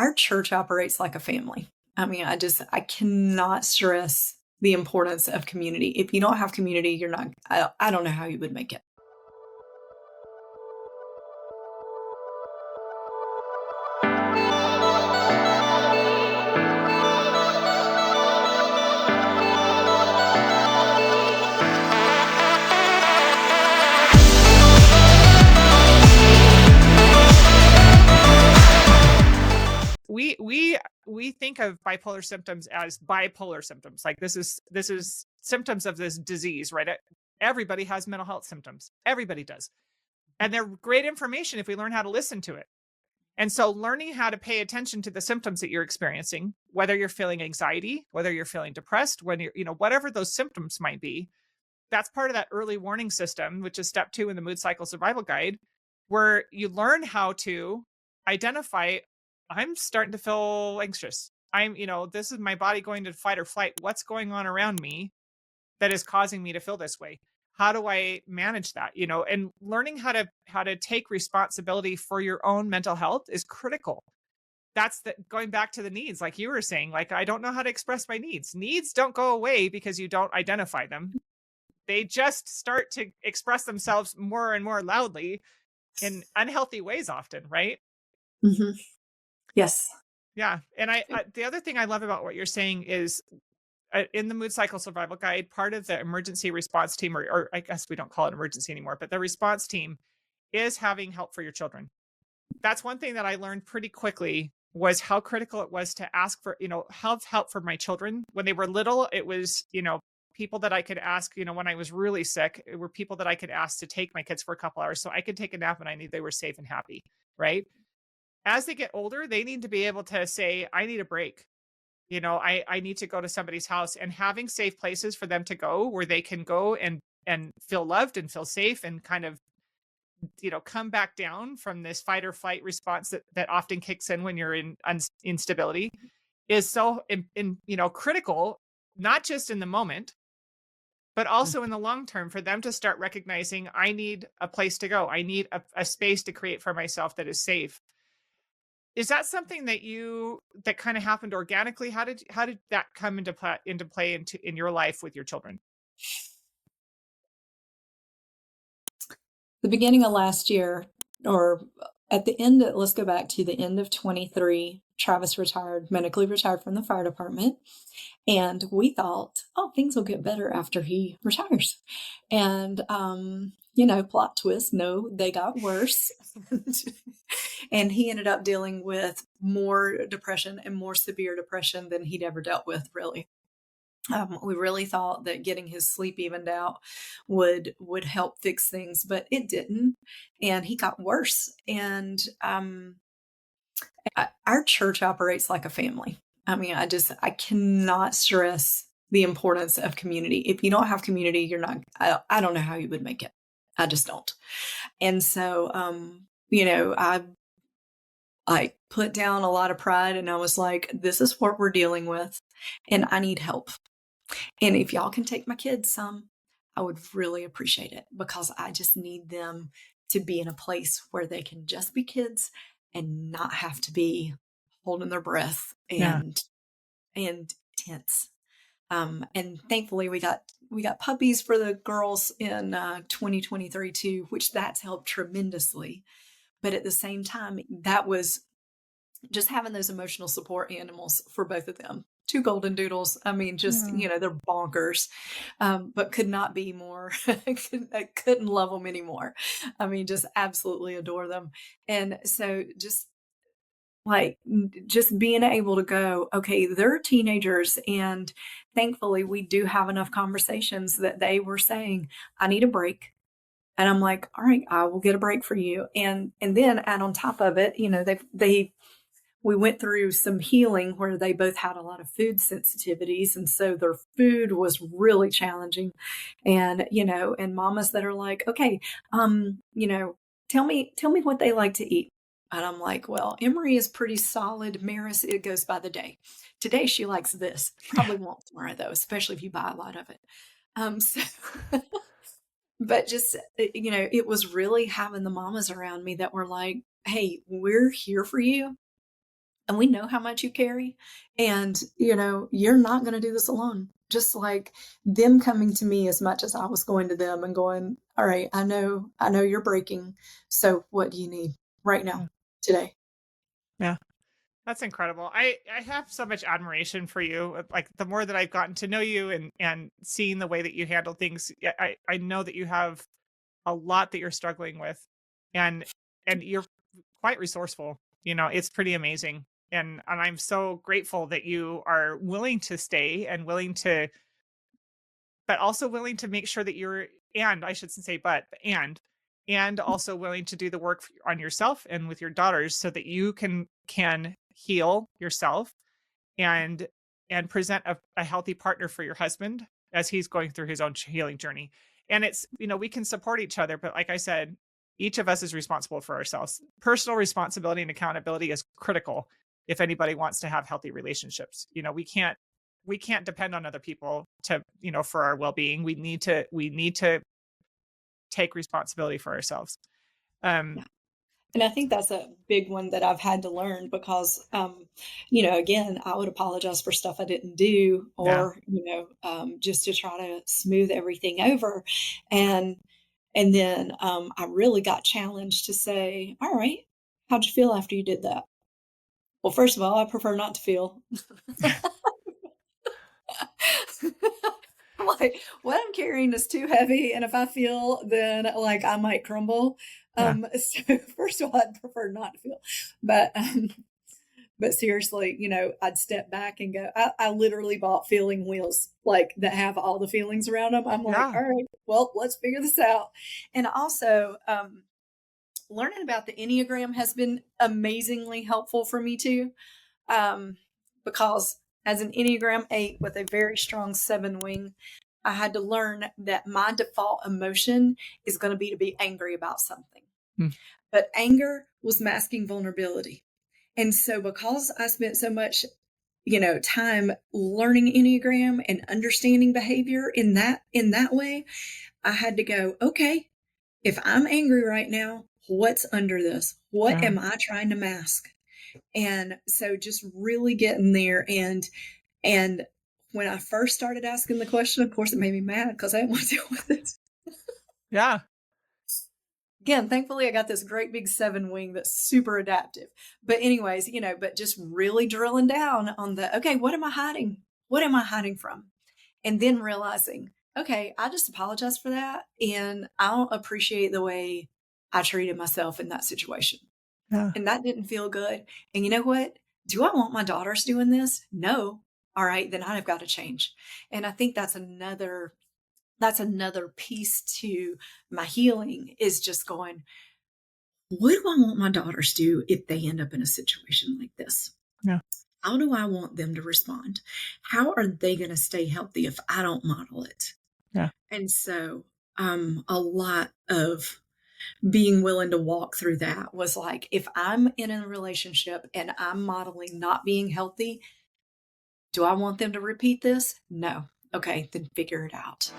our church operates like a family. I mean, I cannot stress the importance of community. If you don't have community, you're not, I don't know how you would make it. We think of bipolar symptoms as bipolar symptoms. Like this is symptoms of this disease, right? Everybody has mental health symptoms. Everybody does. And they're great information if we learn how to listen to it. And so learning how to pay attention to the symptoms that you're experiencing, whether you're feeling anxiety, whether you're feeling depressed, when you're, whatever those symptoms might be, that's part of that early warning system, which is step 2 in the mood cycle survival guide, where you learn how to identify, I'm starting to feel anxious. This is my body going to fight or flight. What's going on around me that is causing me to feel this way? How do I manage that? And learning how to take responsibility for your own mental health is critical. That's going back to the needs, like you were saying, like, I don't know how to express my needs. Needs don't go away because you don't identify them. They just start to express themselves more and more loudly in unhealthy ways often, right? Mm-hmm. Yes. Yeah. And the other thing I love about what you're saying is in the mood cycle survival guide, part of the emergency response team, or I guess we don't call it emergency anymore, but the response team is having help for your children. That's one thing that I learned pretty quickly, was how critical it was to ask for, help for my children. When they were little, it was, people that I could ask, when I was really sick, it were people that I could ask to take my kids for a couple hours so I could take a nap and I knew they were safe and happy, right? As they get older, they need to be able to say, I need a break. I need to go to somebody's house, and having safe places for them to go where they can go and feel loved and feel safe and kind of, come back down from this fight or flight response that often kicks in when you're in instability is so critical, not just in the moment, but also in the long term, for them to start recognizing, I need a place to go. I need a space to create for myself that is safe. Is that something that kind of happened organically? How did that come into play in your life with your children? The beginning of last year, or at the end, let's go back to the end of 23, Travis medically retired from the fire department. And we thought, oh, things will get better after he retires. And, plot twist, no, they got worse. And he ended up dealing with more depression and more severe depression than he'd ever dealt with, really. We really thought that getting his sleep evened out would help fix things, but it didn't. And he got worse. And our church operates like a family. I mean, I cannot stress the importance of community. If you don't have community, you're not, I don't know how you would make it. I just don't. And so, I put down a lot of pride, and I was like, this is what we're dealing with, and I need help. And if y'all can take my kids some, I would really appreciate it, because I just need them to be in a place where they can just be kids and not have to be holding their breath and tense. And thankfully we got puppies for the girls in 2023 too, which that's helped tremendously. But at the same time, that was just having those emotional support animals for both of them. 2 golden doodles. I mean, just, they're bonkers, but could not be more, I couldn't love them anymore. I mean, just absolutely adore them. And so just being able to go, okay, they're teenagers. And thankfully we do have enough conversations that they were saying, I need a break. And I'm like, all right, I will get a break for you. And then add on top of it, we went through some healing where they both had a lot of food sensitivities. And so their food was really challenging. And, and mamas that are like, okay, tell me what they like to eat. And I'm like, well, Emery is pretty solid. Maris, it goes by the day. Today she likes this. Probably won't tomorrow though, especially if you buy a lot of it. But just, it was really having the mamas around me that were like, hey, we're here for you. and we know how much you carry. And, you know, you're not going to do this alone. Just like them coming to me as much as I was going to them and going, all right, I know you're breaking. So what do you need right now, Yeah. today? Yeah. That's incredible. I have so much admiration for you. Like the more that I've gotten to know you and seeing the way that you handle things, I know that you have a lot that you're struggling with, and you're quite resourceful. You know, it's pretty amazing. And I'm so grateful that you are willing to stay and willing to, but also willing to make sure that you're, and I shouldn't say and also willing to do the work on yourself and with your daughters so that you can heal yourself and present a healthy partner for your husband as he's going through his own healing journey. And it's, you know, we can support each other, but like I said, each of us is responsible for ourselves. Personal responsibility and accountability is critical if anybody wants to have healthy relationships. You know, we can't depend on other people to, you know, for our well-being. We need to take responsibility for ourselves. Um And I think that's a big one that I've had to learn because, you know, again, I would apologize for stuff I didn't do yeah. or, you know, just to try to smooth everything over. And, and then I really got challenged to say, all right, how'd you feel after you did that? Well, first of all, I prefer not to feel. I'm like, what I'm carrying is too heavy, and if I feel, then like I might crumble. Yeah. So first of all, I'd prefer not to feel, but but seriously, you know, I'd step back and go. I literally bought feeling wheels like that have all the feelings around them. I'm like, Yeah. all right, well, let's figure this out. And also, learning about the Enneagram has been amazingly helpful for me too, um, because as an Enneagram 8 with a very strong 7 wing, I had to learn that my default emotion is going to be angry about something. Mm. But anger was masking vulnerability. And so because I spent so much, you know, time learning Enneagram and understanding behavior in that way, I had to go, okay, if I'm angry right now, what's under this? What Yeah. am I trying to mask? And so just really getting there and when I first started asking the question, of course it made me mad because I didn't want to deal with it. Yeah. Again, thankfully I got this great big 7 wing that's super adaptive. But anyways, you know, but just really drilling down on the okay, what am I hiding? What am I hiding from? And then realizing, okay, I just apologize for that and I don't appreciate the way I treated myself in that situation. Yeah. And that didn't feel good. And you know what? Do I want my daughters doing this? No. All right, then I've got to change. And I think that's another piece to my healing is just going, what do I want my daughters to do if they end up in a situation like this? Yeah. How do I want them to respond? How are they going to stay healthy if I don't model it? Yeah. And so, a lot of being willing to walk through that was like, if I'm in a relationship and I'm modeling not being healthy, do I want them to repeat this? No. Okay, then figure it out.